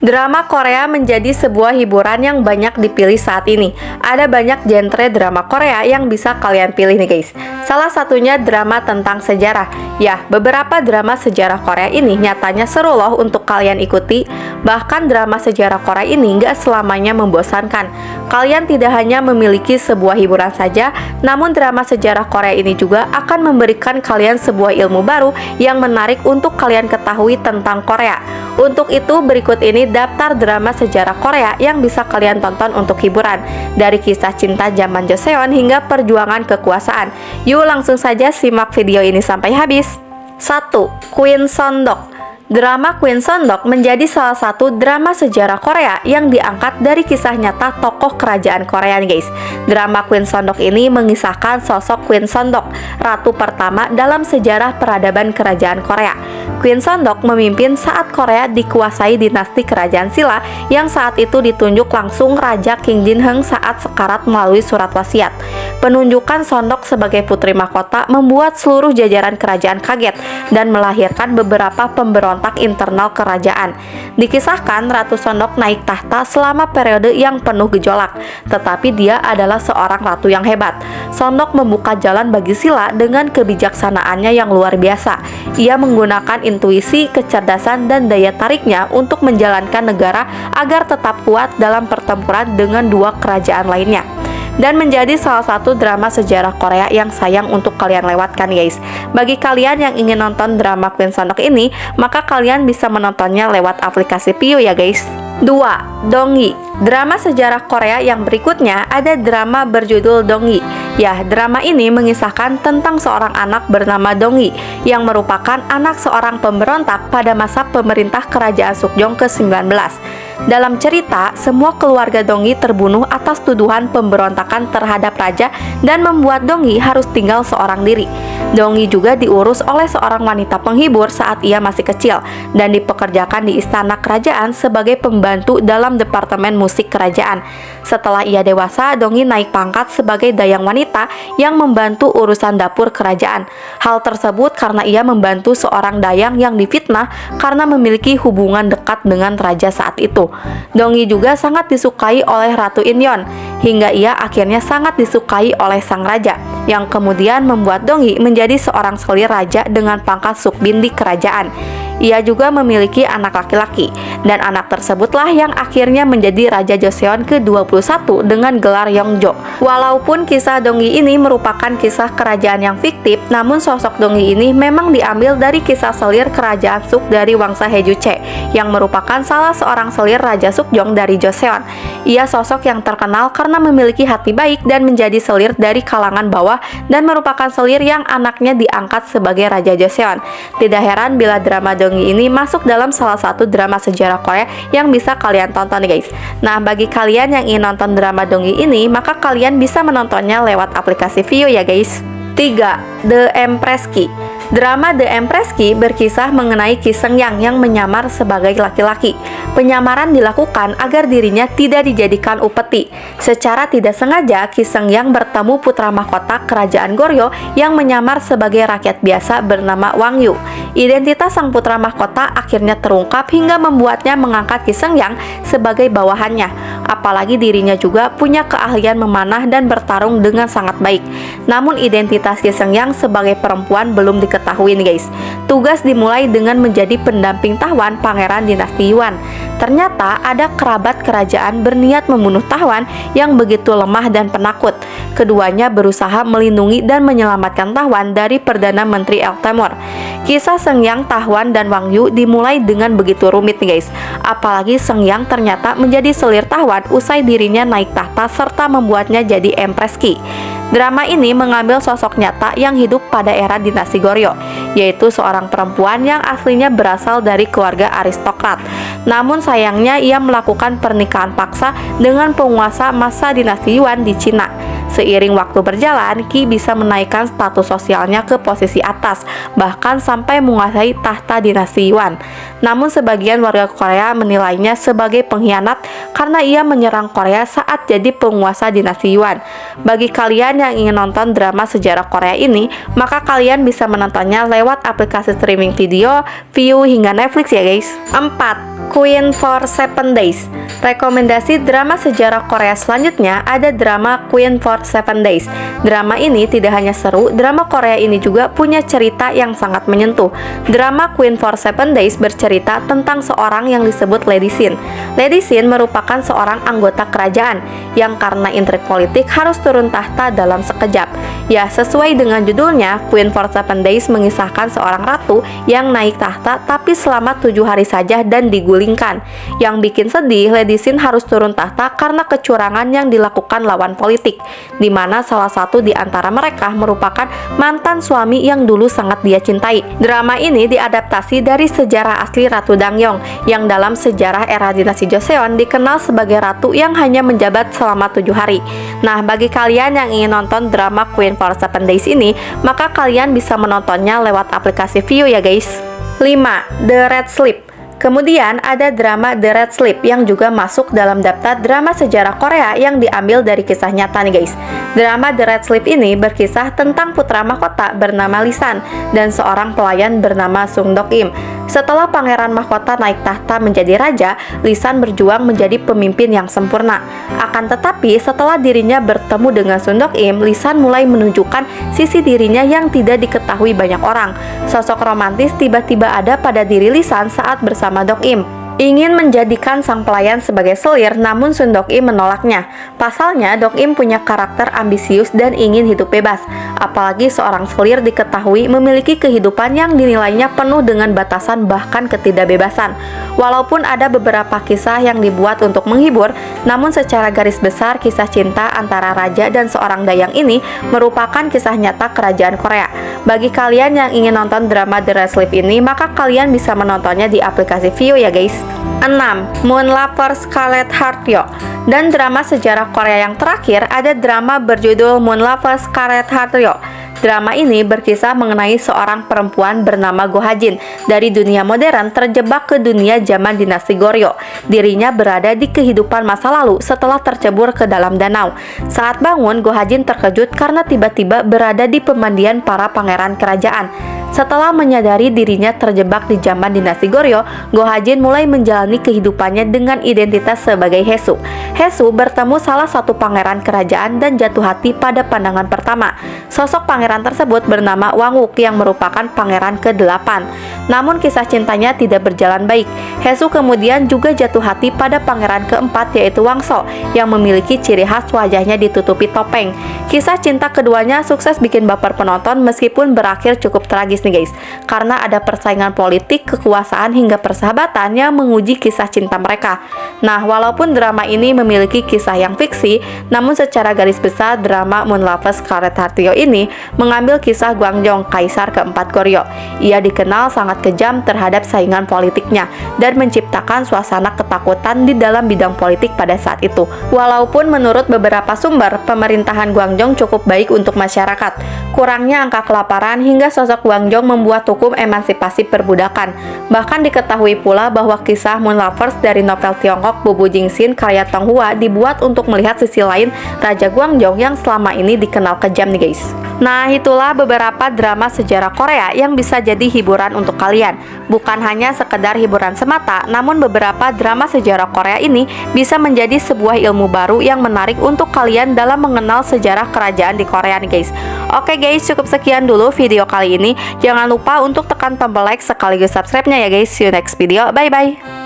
Drama Korea menjadi sebuah hiburan yang banyak dipilih saat ini. Ada banyak genre drama Korea yang bisa kalian pilih nih guys. Salah satunya drama tentang sejarah. Ya, beberapa drama sejarah Korea ini nyatanya seru loh untuk kalian ikuti. Bahkan drama sejarah Korea ini nggak selamanya membosankan. Kalian tidak hanya memiliki sebuah hiburan saja, namun drama sejarah Korea ini juga akan memberikan kalian sebuah ilmu baru yang menarik untuk kalian ketahui tentang Korea. Untuk itu berikut ini daftar drama sejarah Korea yang bisa kalian tonton untuk hiburan, dari kisah cinta zaman Joseon hingga perjuangan kekuasaan. Yuk langsung saja simak video ini sampai habis. 1. Queen Sondok. Drama Queen Sondok menjadi salah satu drama sejarah Korea yang diangkat dari kisah nyata tokoh kerajaan Korea nih guys. Drama Queen Sondok ini mengisahkan sosok Queen Sondok, ratu pertama dalam sejarah peradaban kerajaan Korea. Queen Sondok memimpin saat Korea dikuasai dinasti kerajaan Silla yang saat itu ditunjuk langsung Raja Kim Jin Heung saat sekarat melalui surat wasiat. Penunjukan Sondok sebagai putri mahkota membuat seluruh jajaran kerajaan kaget dan melahirkan beberapa pemberontak internal kerajaan. Dikisahkan Ratu Sondok naik tahta selama periode yang penuh gejolak, tetapi dia adalah seorang ratu yang hebat. Sondok membuka jalan bagi Silla dengan kebijaksanaannya yang luar biasa. Ia menggunakan intuisi, kecerdasan, dan daya tariknya untuk menjalankan negara agar tetap kuat dalam pertempuran dengan dua kerajaan lainnya. Dan menjadi salah satu drama sejarah Korea yang sayang untuk kalian lewatkan guys. Bagi kalian yang ingin nonton drama Queen Sondok ini, maka kalian bisa menontonnya lewat aplikasi Viu ya guys. 2. Donggi. Drama sejarah Korea yang berikutnya ada drama berjudul Donggi. Ya, drama ini mengisahkan tentang seorang anak bernama Donggi yang merupakan anak seorang pemberontak pada masa pemerintah kerajaan Sukjong ke-19. Dalam cerita, semua keluarga Donggi terbunuh atas tuduhan pemberontakan terhadap raja dan membuat Donggi harus tinggal seorang diri. Donggi juga diurus oleh seorang wanita penghibur saat ia masih kecil dan dipekerjakan di istana kerajaan sebagai pembantu dalam departemen musik kerajaan. Setelah ia dewasa, Donggi naik pangkat sebagai dayang wanita yang membantu urusan dapur kerajaan. Hal tersebut karena ia membantu seorang dayang yang difitnah karena memiliki hubungan dekat dengan raja saat itu. Donggi juga sangat disukai oleh Ratu Inyeon, hingga ia akhirnya sangat disukai oleh sang raja, yang kemudian membuat Donggi menjadi seorang selir raja dengan pangkat Sukbin di kerajaan. Ia juga memiliki anak laki-laki, dan anak tersebutlah yang akhirnya menjadi Raja Joseon ke-21 dengan gelar Yeongjo. Walaupun kisah Donggi ini merupakan kisah kerajaan yang fiktif, namun sosok Donggi ini memang diambil dari kisah selir kerajaan Suk dari Wangsa Haejuche, yang merupakan salah seorang selir Raja Sukjong dari Joseon. Ia sosok yang terkenal karena memiliki hati baik dan menjadi selir dari kalangan bawah dan merupakan selir yang anaknya diangkat sebagai Raja Joseon. Tidak heran bila drama Donggi ini masuk dalam salah satu drama sejarah Korea yang bisa kalian tonton nih guys. Nah, bagi kalian yang ingin nonton drama Donggi ini, maka kalian bisa menontonnya lewat aplikasi Viu ya guys. 3. The Empress Ki. Drama The Empress Ki berkisah mengenai Ki Seung-yang yang menyamar sebagai laki-laki. Penyamaran dilakukan agar dirinya tidak dijadikan upeti. Secara tidak sengaja, Ki Seung-yang bertemu putra mahkota kerajaan Goryeo yang menyamar sebagai rakyat biasa bernama Wang Yu. Identitas sang putra mahkota akhirnya terungkap hingga membuatnya mengangkat Ki Seung-yang sebagai bawahannya. Apalagi dirinya juga punya keahlian memanah dan bertarung dengan sangat baik. Namun identitas Ki Seung-yang sebagai perempuan belum diketahui nih guys. Tugas dimulai dengan menjadi pendamping Tahwan Pangeran Dinasti Yuan. Ternyata ada kerabat kerajaan berniat membunuh Tahwan yang begitu lemah dan penakut. Keduanya berusaha melindungi dan menyelamatkan Tahwan dari Perdana Menteri El Temor. Kisah Seung-yang, Tahwan, dan Wang Yu dimulai dengan begitu rumit nih guys. Apalagi Seung-yang ternyata menjadi selir Tahwan usai dirinya naik tahta serta membuatnya jadi Empress Ki. Drama ini mengambil sosok nyata yang hidup pada era dinasti Goryeo, yaitu seorang perempuan yang aslinya berasal dari keluarga aristokrat. Namun sayangnya ia melakukan pernikahan paksa dengan penguasa masa dinasti Yuan di Cina. Seiring waktu berjalan, Ki bisa menaikkan status sosialnya ke posisi atas, bahkan sampai menguasai tahta dinasti Yuan. Namun sebagian warga Korea menilainya sebagai pengkhianat karena ia menyerang Korea saat jadi penguasa dinasti Yuan. Bagi kalian yang ingin nonton drama sejarah Korea ini, maka kalian bisa menontonnya lewat aplikasi streaming video, Viu hingga Netflix ya guys. 4. Queen for 7 Days. Rekomendasi drama sejarah Korea selanjutnya ada drama Queen for 7 Days. Drama ini tidak hanya seru, drama Korea ini juga punya cerita yang sangat menyentuh. Drama Queen for 7 Days bercerita tentang seorang yang disebut Lady Sin. Lady Sin merupakan seorang anggota kerajaan yang karena intrik politik harus turun tahta dalam sekejap. Ya, sesuai dengan judulnya, Queen for 7 Days mengisahkan seorang ratu yang naik tahta tapi selama 7 hari saja dan digulingkan. Yang bikin sedih, Lady Sin harus turun tahta karena kecurangan yang dilakukan lawan politik, di mana salah satu di antara mereka merupakan mantan suami yang dulu sangat dia cintai. Drama ini diadaptasi dari sejarah asli Ratu Dangyong, yang dalam sejarah era dinasti Joseon dikenal sebagai ratu yang hanya menjabat selama 7 hari. Nah, bagi kalian yang ingin nonton drama Queen for 7 Days ini, maka kalian bisa menontonnya lewat aplikasi Viu ya guys. 5. The Red Sleep. Kemudian ada drama The Red Sleep yang juga masuk dalam daftar drama sejarah Korea yang diambil dari kisah nyata nih guys. Drama The Red Sleep ini berkisah tentang putra mahkota bernama Lisan dan seorang pelayan bernama Sung Dok Im. Setelah pangeran mahkota naik tahta menjadi raja, Lisan berjuang menjadi pemimpin yang sempurna. Akan tetapi setelah dirinya bertemu dengan Sung Dok Im, Lisan mulai menunjukkan sisi dirinya yang tidak diketahui banyak orang. Sosok romantis tiba-tiba ada pada diri Lisan saat bersama Dok Im. Ingin menjadikan sang pelayan sebagai selir, namun Sun Dok Im menolaknya. Pasalnya, Dok Im punya karakter ambisius dan ingin hidup bebas. Apalagi seorang selir diketahui memiliki kehidupan yang dinilainya penuh dengan batasan bahkan ketidakbebasan. Walaupun ada beberapa kisah yang dibuat untuk menghibur, namun secara garis besar kisah cinta antara raja dan seorang dayang ini merupakan kisah nyata kerajaan Korea. Bagi kalian yang ingin nonton drama The Red Sleep ini, maka kalian bisa menontonnya di aplikasi Viu ya guys. 6. Moon Lover Scarlet Heart Yo. Dan drama sejarah Korea yang terakhir ada drama berjudul Moon Lover Scarlet Heart Yo. Drama ini berkisah mengenai seorang perempuan bernama Go Ha-jin dari dunia modern terjebak ke dunia zaman dinasti Goryeo. Dirinya berada di kehidupan masa lalu setelah tercebur ke dalam danau. Saat bangun, Go Ha-jin terkejut karena tiba-tiba berada di pemandian para pangeran kerajaan. Setelah menyadari dirinya terjebak di zaman dinasti Goryeo, Go Ha-jin mulai menjalani kehidupannya dengan identitas sebagai Haesu. Haesu bertemu salah satu pangeran kerajaan dan jatuh hati pada pandangan pertama. Sosok pangeran tersebut bernama Wang Wook yang merupakan pangeran ke-8. Namun kisah cintanya tidak berjalan baik. Haesu kemudian juga jatuh hati pada pangeran ke-4 yaitu Wang So yang memiliki ciri khas wajahnya ditutupi topeng. Kisah cinta keduanya sukses bikin baper penonton meskipun berakhir cukup tragis nih guys, karena ada persaingan politik, kekuasaan hingga persahabatan yang menguji kisah cinta mereka. Nah, walaupun drama ini memiliki kisah yang fiksi, namun secara garis besar drama Moon Lover Scarlet Heart Yo ini mengambil kisah Gwangjong, kaisar keempat Goryeo. Ia dikenal sangat kejam terhadap saingan politiknya dan menciptakan suasana ketakutan di dalam bidang politik pada saat itu. Walaupun menurut beberapa sumber, pemerintahan Gwangjong cukup baik untuk masyarakat. Kurangnya angka kelaparan hingga sosok Gwangjong membuat hukum emansipasi perbudakan. Bahkan diketahui pula bahwa kisah Moon Lovers dari novel Tiongkok Bubu Jingxin karya Tong Hua dibuat untuk melihat sisi lain Raja Gwangjong yang selama ini dikenal kejam nih guys. Nah, itulah beberapa drama sejarah Korea yang bisa jadi hiburan untuk kalian. Bukan hanya sekedar hiburan semata, namun beberapa drama sejarah Korea ini bisa menjadi sebuah ilmu baru yang menarik untuk kalian dalam mengenal sejarah kerajaan di Korea nih guys. Oke guys, cukup sekian dulu video kali ini. Jangan lupa untuk tekan tombol like sekaligus subscribe-nya ya guys. See you next video. Bye bye.